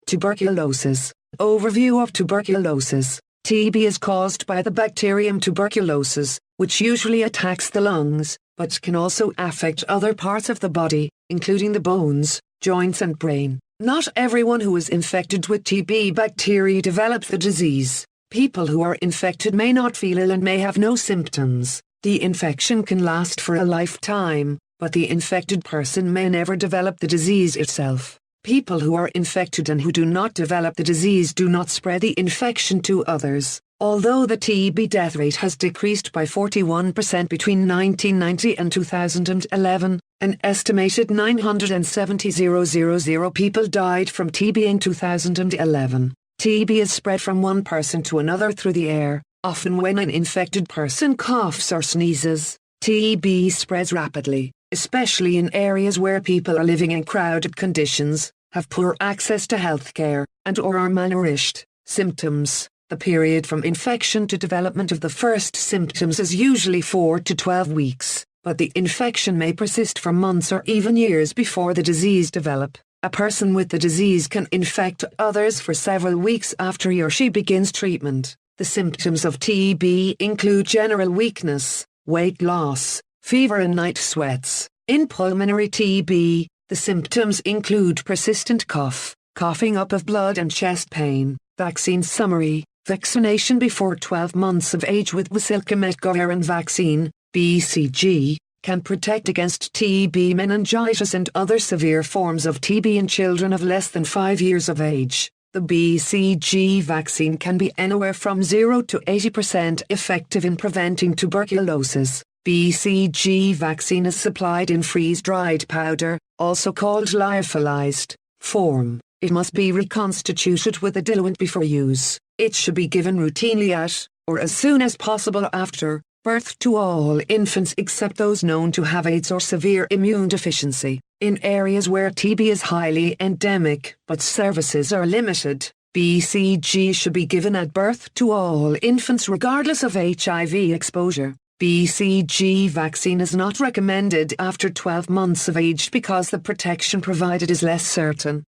Tuberculosis. Overview of tuberculosis. TB is caused by the bacterium tuberculosis, which usually attacks the lungs, but can also affect other parts of the body, including the bones, joints and brain. Not everyone who is infected with TB bacteria develops the disease. People who are infected may not feel ill and may have no symptoms. The infection can last for a lifetime, but the infected person may never develop the disease itself. People who are infected and who do not develop the disease do not spread the infection to others. Although the TB death rate has decreased by 41% between 1990 and 2011, an estimated 970,000 people died from TB in 2011. TB is spread from one person to another through the air, often when an infected person coughs or sneezes. TB spreads rapidly, especially in areas where people are living in crowded conditions, have poor access to healthcare, and/or are malnourished. Symptoms. The period from infection to development of the first symptoms is usually 4 to 12 weeks, but the infection may persist for months or even years before the disease develops. A person with the disease can infect others for several weeks after he or she begins treatment. The symptoms of TB include general weakness, weight loss, fever and night sweats. In pulmonary TB, the symptoms include persistent cough, coughing up of blood and chest pain. Vaccine summary. Vaccination before 12 months of age with Bacillus vaccine, BCG, can protect against TB, meningitis and other severe forms of TB in children of less than 5 years of age. The BCG vaccine can be anywhere from 0 to 80% effective in preventing tuberculosis. BCG vaccine is supplied in freeze-dried powder, also called lyophilized, form. It must be reconstituted with a diluent before use. It should be given routinely at, or as soon as possible after, birth to all infants except those known to have AIDS or severe immune deficiency. In areas where TB is highly endemic but services are limited, BCG should be given at birth to all infants regardless of HIV exposure. BCG vaccine is not recommended after 12 months of age because the protection provided is less certain.